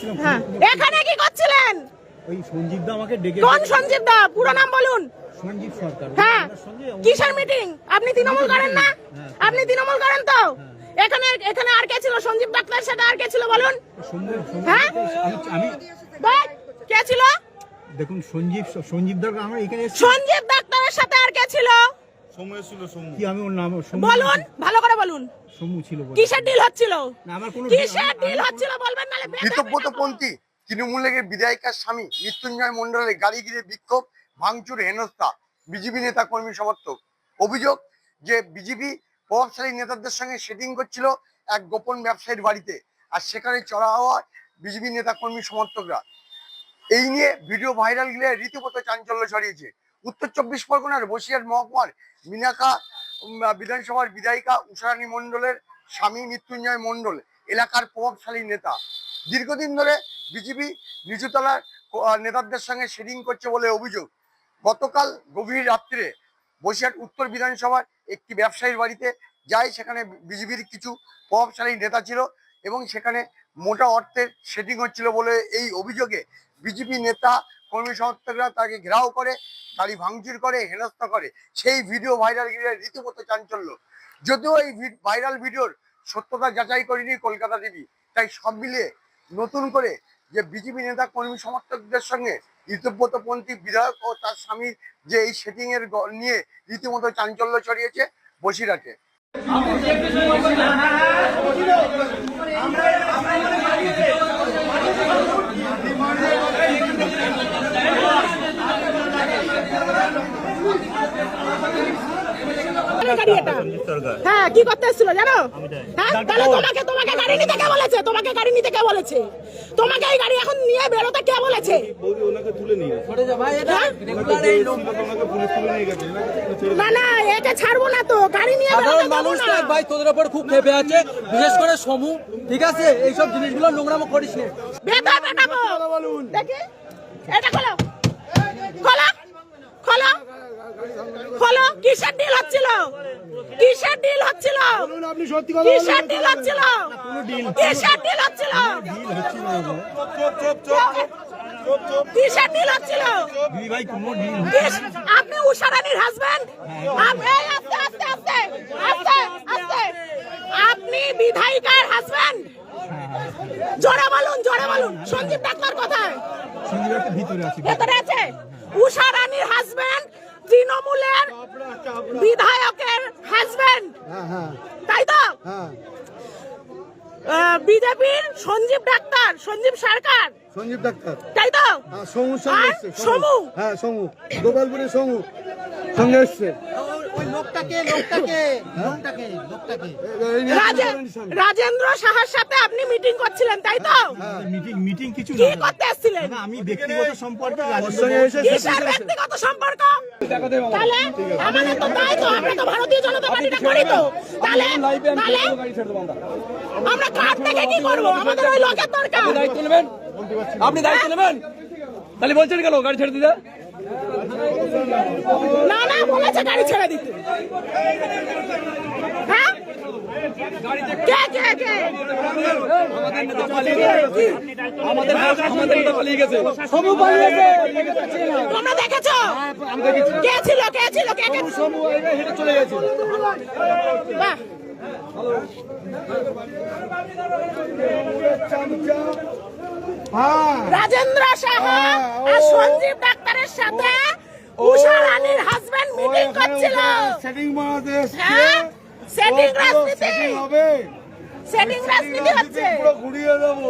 এসেছিলাম। হ্যাঁ, এখানে কি করছিলেন? ওই সঞ্জীব দা আমাকে ডেকে। কোন সঞ্জীব দা? পুরো নাম বলুন। সঞ্জীব সরকার। হ্যাঁ, কিসের মিটিং? আপনি তৃণমূল করেন না? আপনি তৃণমূল করেন তো? এখানে এখানে আর কে ছিল? সঞ্জীব ডাক্তার সাথে আর কে ছিল বলুন? হ্যাঁ, আমি কে ছিল? দেখুন সঞ্জীব দা আমরা এখানে সঞ্জীব ডাক্তারের সাথে আর কে ছিল? সময় ছিল সমু। কি আমি ওর নাম বলুন, ভালো করে বলুন। সমু ছিল। কিসের ডিল হচ্ছিল? না আমার কোনো কিসের ডিল হচ্ছিল বলবেন নালে বিতব্যতপন্থী তৃণমূল লীগের বিধায়িকার স্বামী মৃত্যুঞ্জয় মণ্ডলের গাড়ি ঘিরে বিক্ষোভ, ভাঙচুর, হেনস্থা বিজেপি নেতা কর্মী সমর্থক। অভিযোগ যে বিজেপি প্রভাবশালী নেতাদের সঙ্গে সেটিং করছিল এক গোপন ব্যবসায়ীর বাড়িতে, আর সেখানে চড়া হওয়া বিজেপি নেতা কর্মী সমর্থকরা। এই নিয়ে ভিডিও ভাইরাল গেলে রীতিমতো চাঞ্চল্য ছড়িয়েছে। উত্তর 24 পরগনার বসিরহাট মহকুমার মিনাখা বিধানসভার বিধায়িকা উষারানী মণ্ডলের স্বামী মৃত্যুঞ্জয় মণ্ডল এলাকার প্রভাবশালী নেতা। দীর্ঘদিন ধরে বিজেপি নিচুতলার নেতাদের সঙ্গে সেটিং করছে বলে অভিযোগ। গতকাল গভীর রাত্রে বসিরহাট উত্তর বিধানসভার একটি ব্যবসায়ীর বাড়িতে যায়। সেখানে বিজেপির কিছু প্রভাবশালী নেতা ছিল এবং সেখানে মোটা অর্থের সেটিং হচ্ছিল বলে এই অভিযোগে বিজেপি নেতা কর্মী সমর্থকরা তাকে ঘেরাও করে, গাড়ি ভাঙচুর করে, হেনস্থা করে। সেই ভিডিও ভাইরাল গিয়ে রীতিমতো চাঞ্চল্য। যদিও এই ভাইরাল ভিডিওর সত্যতা যাচাই করেনি কলকাতা টিভি, তাই সব মিলিয়ে নতুন করে যে বিজেপি নেতা কর্মী সমর্থকদের সঙ্গে ইতব্যতপন্থী বিধায়ক ও তার স্বামীর যে এই সেটিং এর নিয়ে রীতিমতো চাঞ্চল্য ছড়িয়েছে বসিরহাটে। হ্যাঁ, কি করতে এসেছিল জানো? হ্যাঁ, তাহলে তোমাকে গাড়ি নিতে কে বলেছে? তোমাকে গাড়ি নিতে কে বলেছে? তোমাকে এই গাড়ি এখন নিয়ে বেরোতে কে বলেছে? না না, এটা ছাড়বো না তো, গাড়ি নিয়ে বেরোতে দেবো না। ভাই তোদের উপর খুব ক্ষেপে আছে, বিশেষ করে সমু, ঠিক আছে? এইসব জিনিসগুলো নোংরামো করিস না। বেটা বলুন দেখি, এটা খোলো খোলো খোলো খোলো। কিসের ডিল হচ্ছিল? কিসের ডিল হচ্ছিল? কিসের ডিল হচ্ছিল? কিসের ডিল হচ্ছিল? কিসের ডিল হচ্ছিল? আপনি উষারানীর হাজবেন্ড? আস্তে আস্তে আস্তে আস্তে আস্তে, আপনি বিধায়িকার হাজবেন্ড? জোরে বলুন, জোরে বলুন। সঞ্জীব ডাক্তার কোথায়? ভেতরে আছে। উষারানীর হাজবেন্ড তৃণমূলের বিধায়কের হাজবেন্ড, তাই তো? বিজেপির সঞ্জীব ডাক্তার, সঞ্জীব সরকার, সঞ্জীব ডাক্তার, তাই তো? সমু, হ্যাঁ সমু, গোপালপুরের সমু সঙ্গে এসছে। রাজেন্দ্র সাহার সাথে আপনি মিটিং করছিলেন, তাই তো? মিটিং কিছু কি করতে এসেছিলেন? আমি ব্যক্তিগত সম্পর্কে কিসের ব্যক্তিগত সম্পর্ক? তাহলে আমাদের তো তাই তো, আমরা তো ভারতীয় জনতা পার্টিটা করি তো। তাহলে আমরা কার থেকে কি করবো? আমাদের ওই লোকের দরকার। দায়িত্ব নেবেন, আপনি দায়িত্ব নেবেন। তাহলে বলছেন কেন গাড়ি ছেড়ে দিতে? না না, বলেছে গাড়ি ছেড়ে দিতে। হ্যাঁ, কে কে কে? আমাদের নেতা পালিয়ে গেছে। সমু পালিয়ে গেছে। তোমরা দেখেছো? কে ছিল? কে ছিল? কে কে? সমু হেঁটে চলে গেছে। বাহ, রাজেন্দ্র সাহা আর সঞ্জীব ডাক্তারের সাথে উষারানীর হাজবেন্ড মিটিং করছিল। সেটিং বানাতে হ্যাঁ, সেটিং রাজনীতি, সেটিং হবে, সেটিং রাজনীতি হচ্ছে। পুরো ঘুরিয়ে দেবো।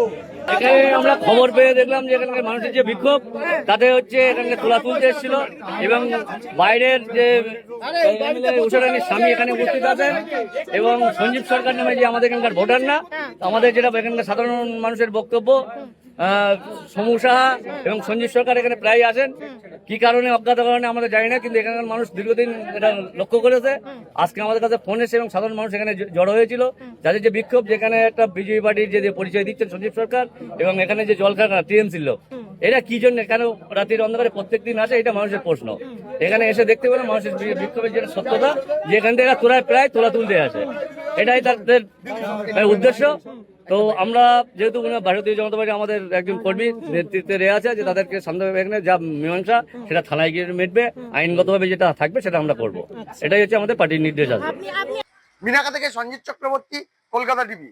এখানে আমরা খবর পেয়ে দেখলাম যে এখানকার মানুষের যে বিক্ষোভ, তাতে হচ্ছে এখানে তোলা তুলতে এসেছিল এবং বাইরের যে উষারানীর স্বামী এখানে উপস্থিত আছেন এবং সঞ্জীব সরকার নামে যে আমাদের এখানকার ভোটার না, আমাদের যেটা এখানকার সাধারণ মানুষের বক্তব্য, সমু সাহা এবং সঞ্জীব সরকার এখানে প্রায় আসেন। কি কারণে, অজ্ঞাত কারণে আমাদের জানি না, কিন্তু এখানকার মানুষ দীর্ঘদিন এটা লক্ষ্য করেছে। আজকে আমাদের কাছে ফোন এসে এবং সাধারণ মানুষ এখানে জড়ো হয়েছিল, যাদের যে বিক্ষোভ, যেখানে একটা বিজেপি পার্টির যে পরিচয় দিচ্ছেন সঞ্জীব সরকার এবং এখানে যে জল কারখানা টিএমসির লোক, এরা কি জন্য কেন রাতের অন্ধকারে প্রত্যেকদিন আসে, এটা মানুষের প্রশ্ন। এখানে এসে দেখতে পেলাম মানুষের বিক্ষোভের যেটা সত্যতা, যে এখান থেকে প্রায় তোলা তুলতে আসে, এটাই তাদের উদ্দেশ্য। তো আমরা যেহেতু ভারতীয় জনতা পার্টি আমাদের একজন কর্মী নেতৃত্বে রে আছে যে তাদেরকে শান্তভাবে এখানে যা মীমাংসা সেটা থানায় গিয়ে মিটবে, আইনগতভাবে যেটা থাকবে সেটা আমরা করব। এটাই হচ্ছে আমাদের পার্টির নির্দেশ আছে। মিনাকা থেকে সঞ্জিত চক্রবর্তী, কলকাতা টিভি।